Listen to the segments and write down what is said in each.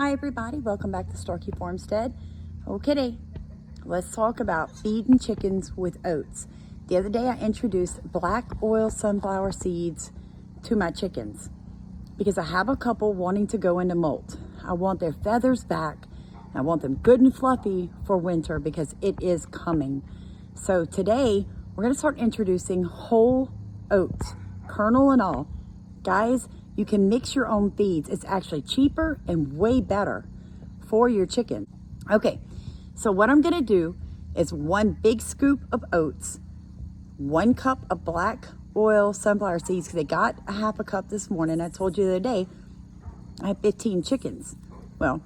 Hi everybody, welcome back to Starkey Farmstead. Okay, let's talk about feeding chickens with oats. The other day I introduced black oil sunflower seeds to my chickens because I have a couple wanting to go into molt. I want their feathers back. I want them good and fluffy for winter because it is coming. So today we're going to start introducing whole oats, kernel and all. Guys, you can mix your own feeds. It's actually cheaper and way better for your chicken. Okay, so what I'm gonna do is 1 big scoop of oats, 1 cup of black oil sunflower seeds, because I got a half a cup this morning. I told you the other day, I have 15 chickens. Well,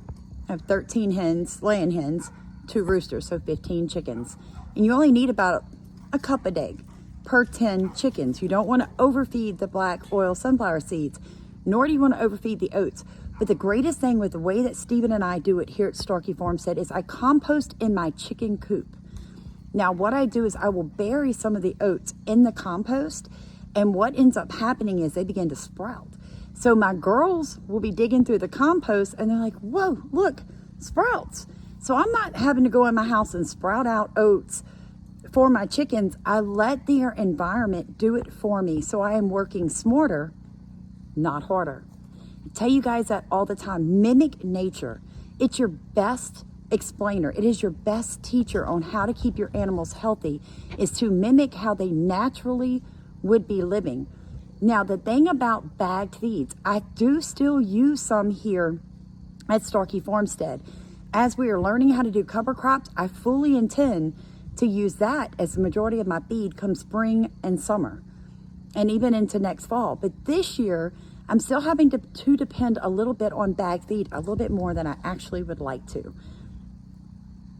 I have 13 hens, laying hens, 2 roosters, so 15 chickens. And you only need about a cup a day per 10 chickens. You don't want to overfeed the black oil sunflower seeds, nor do you want to overfeed the oats. But the greatest thing with the way that Stephen and I do it here at Starkey Farmstead is I compost in my chicken coop. Now what I do is I will bury some of the oats in the compost, and what ends up happening is they begin to sprout. So my girls will be digging through the compost and they're like, whoa, look, sprouts. So I'm not having to go in my house and sprout out oats for my chickens. I let their environment do it for me. So I am working smarter, not harder. I tell you guys that all the time. Mimic nature. It's your best explainer. It is your best teacher on how to keep your animals healthy, is to mimic how they naturally would be living. Now, the thing about bagged feeds, I do still use some here at Starkey Farmstead. As we are learning how to do cover crops, I fully intend to use that as the majority of my feed come spring and summer, and even into next fall. But this year, I'm still having to depend a little bit on bagged feed, a little bit more than I actually would like to.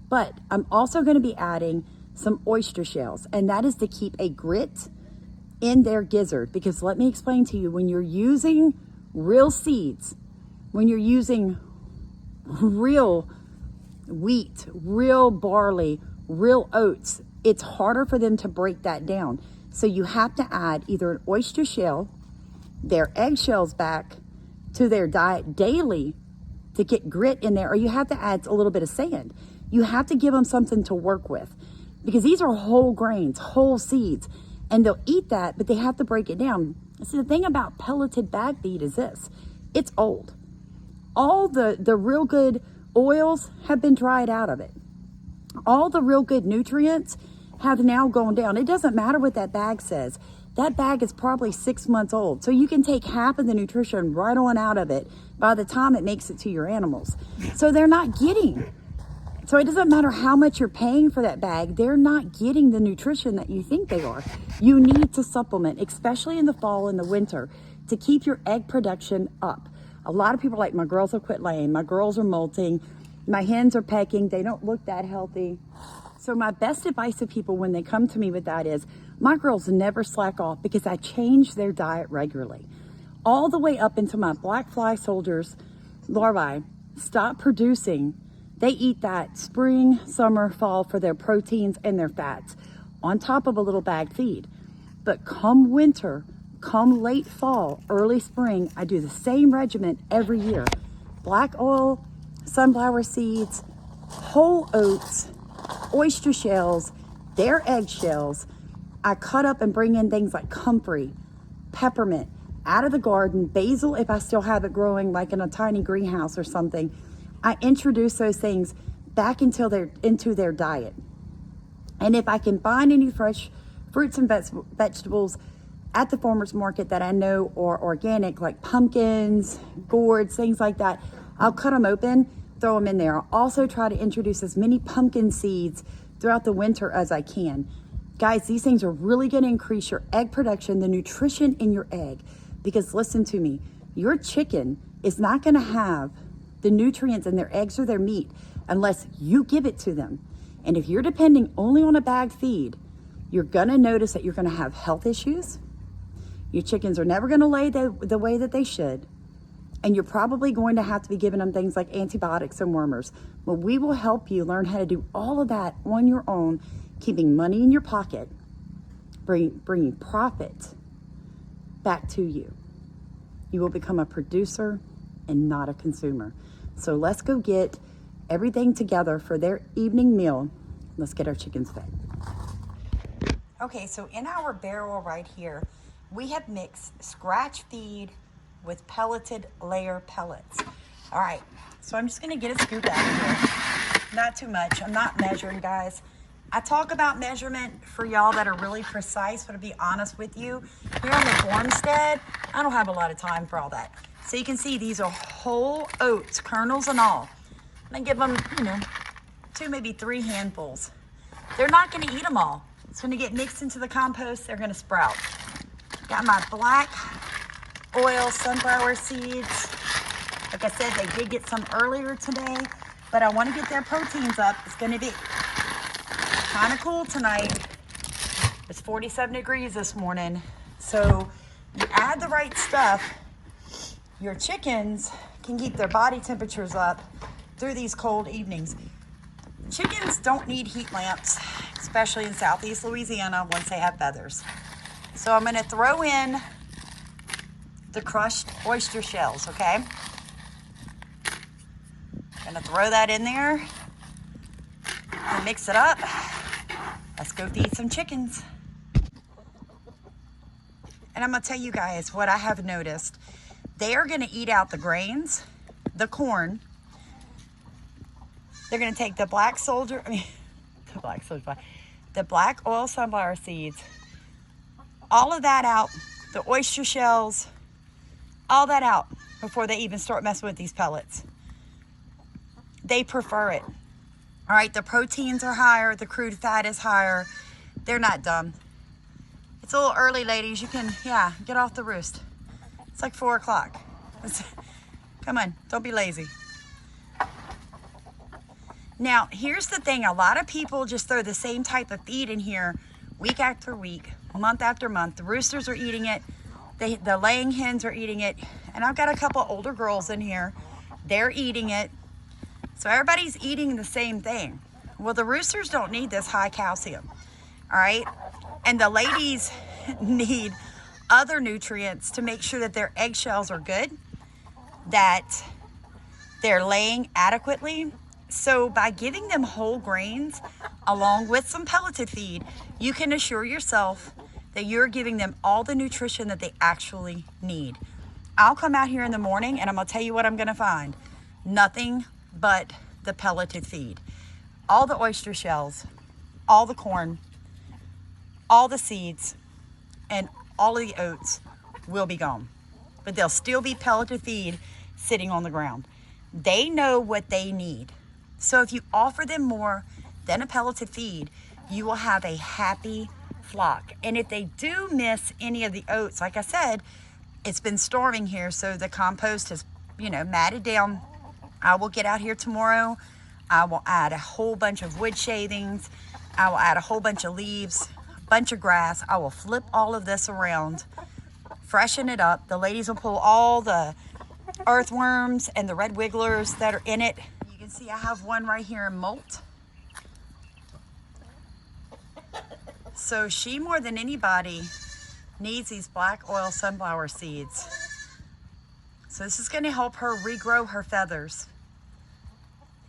But I'm also going to be adding some oyster shells, and that is to keep a grit in their gizzard. Because let me explain to you, when you're using real seeds, when you're using real wheat, real barley, real oats, it's harder for them to break that down. So you have to add either an oyster shell, their eggshells back to their diet daily to get grit in there, or you have to add a little bit of sand. You have to give them something to work with, because these are whole grains, whole seeds, and they'll eat that, but they have to break it down. So the thing about pelleted bag feed is this: it's old. All the real good oils have been dried out of it. All the real good nutrients have now gone down. It doesn't matter what that bag says. That bag is probably 6 months old. So you can take half of the nutrition right on out of it by the time it makes it to your animals. So they're not getting. So it doesn't matter how much you're paying for that bag, they're not getting the nutrition that you think they are. You need to supplement, especially in the fall and the winter, to keep your egg production up. A lot of people are like, my girls have quit laying, my girls are molting, my hens are pecking, they don't look that healthy. So my best advice to people when they come to me with that is, my girls never slack off, because I change their diet regularly. All the way up until my black fly soldiers larvae stop producing. They eat that spring, summer, fall for their proteins and their fats, on top of a little bagged feed. But come winter, come late fall, early spring, I do the same regimen every year. Black oil, sunflower seeds, whole oats, oyster shells, their eggshells. I cut up and bring in things like comfrey, peppermint, out of the garden, basil if I still have it growing like in a tiny greenhouse or something. I introduce those things back into their diet. And if I can find any fresh fruits and vegetables at the farmer's market that I know are organic, like pumpkins, gourds, things like that, I'll cut them open, throw them in there. I'll also try to introduce as many pumpkin seeds throughout the winter as I can. Guys, these things are really going to increase your egg production, the nutrition in your egg. Because listen to me, your chicken is not going to have the nutrients in their eggs or their meat unless you give it to them. And if you're depending only on a bagged feed, you're going to notice that you're going to have health issues. Your chickens are never going to lay the way that they should. And you're probably going to have to be giving them things like antibiotics and wormers. Well, we will help you learn how to do all of that on your own, keeping money in your pocket, bringing profit back to you. You will become a producer and not a consumer. So let's go get everything together for their evening meal. Let's get our chickens fed. Okay, so in our barrel right here, we have mixed scratch feed with pelleted layer pellets. All right, so I'm just gonna get a scoop out of here. Not too much, I'm not measuring, guys. I talk about measurement for y'all that are really precise, but to be honest with you, here on the farmstead, I don't have a lot of time for all that. So you can see these are whole oats, kernels and all. I'm gonna give them, you know, 2, maybe 3 handfuls. They're not gonna eat them all. It's gonna get mixed into the compost, they're gonna sprout. Got my black oil sunflower seeds. Like I said, they did get some earlier today, but I wanna get their proteins up. It's gonna be kind of cool tonight. It's 47 degrees this morning. So you add the right stuff, your chickens can keep their body temperatures up through these cold evenings. Chickens don't need heat lamps, especially in Southeast Louisiana once they have feathers. So I'm gonna throw in the crushed oyster shells, okay? Gonna throw that in there and mix it up. Let's go feed some chickens. And I'm gonna tell you guys what I have noticed. They are gonna eat out the grains, the corn. They're gonna take the black oil sunflower seeds, all of that out, the oyster shells, all that out before they even start messing with these pellets. They prefer it. All right, the proteins are higher, the crude fat is higher. They're not dumb. It's a little early, ladies. You can, yeah, get off the roost. It's like 4 o'clock. Come on, don't be lazy. Now, here's the thing. A lot of people just throw the same type of feed in here week after week, month after month. The roosters are eating it. The laying hens are eating it. And I've got a couple older girls in here. They're eating it. So everybody's eating the same thing. Well, the roosters don't need this high calcium, all right? And the ladies need other nutrients to make sure that their eggshells are good, that they're laying adequately. So by giving them whole grains along with some pelleted feed, you can assure yourself that you're giving them all the nutrition that they actually need. I'll come out here in the morning and I'm gonna tell you what I'm gonna find. Nothing but the pelleted feed. All the oyster shells, all the corn, all the seeds, and all of the oats will be gone. But they'll still be pelleted feed sitting on the ground. They know what they need. So if you offer them more than a pelleted feed, you will have a happy flock. And if they do miss any of the oats, like I said, it's been storming here, so the compost has, you know, matted down. I will get out here tomorrow. I will add a whole bunch of wood shavings. I will add a whole bunch of leaves, a bunch of grass. I will flip all of this around, freshen it up. The ladies will pull all the earthworms and the red wigglers that are in it. You can see I have one right here in Molt. So she, more than anybody, needs these black oil sunflower seeds. So this is going to help her regrow her feathers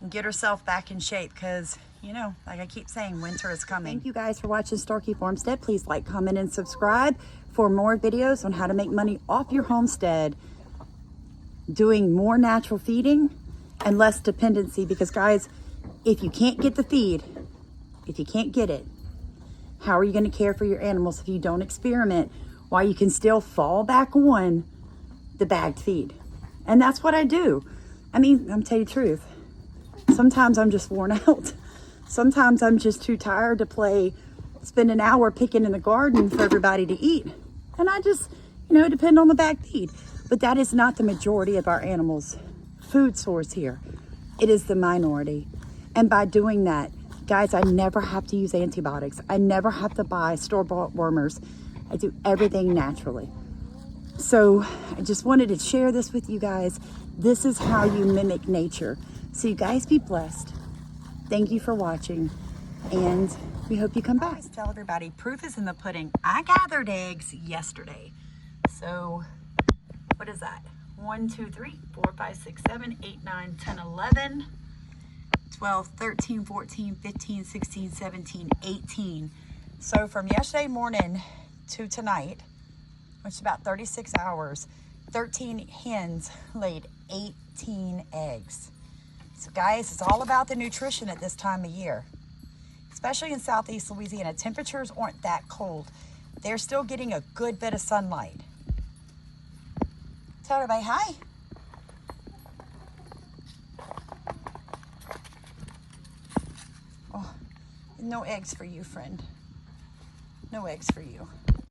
and get herself back in shape because, you know, like I keep saying, winter is coming. Thank you guys for watching Starkey Farmstead. Please like, comment, and subscribe for more videos on how to make money off your homestead, doing more natural feeding and less dependency. Because guys, if you can't get the feed, if you can't get it, how are you going to care for your animals if you don't experiment while you can still fall back on the bagged feed? And that's what I do. I mean, I'm telling you the truth. Sometimes I'm just worn out. Sometimes I'm just too tired to spend an hour picking in the garden for everybody to eat. And I just, you know, depend on the bagged feed. But that is not the majority of our animals' food source here. It is the minority. And by doing that, guys, I never have to use antibiotics. I never have to buy store-bought wormers. I do everything naturally. So I just wanted to share this with you guys. This is how you mimic nature. So you guys be blessed. Thank you for watching. And we hope you come back. Tell everybody, proof is in the pudding. I gathered eggs yesterday. So what is that? 1, 2, 3, 4, 5, 6, 7, 8, 9, 10, 11, 12, 13, 14, 15, 16, 17, 18. So from yesterday morning to tonight, which is about 36 hours, 13 hens laid 18 eggs. So guys, it's all about the nutrition at this time of year. Especially in Southeast Louisiana, temperatures aren't that cold. They're still getting a good bit of sunlight. Tell everybody hi. Oh, no eggs for you, friend. No eggs for you.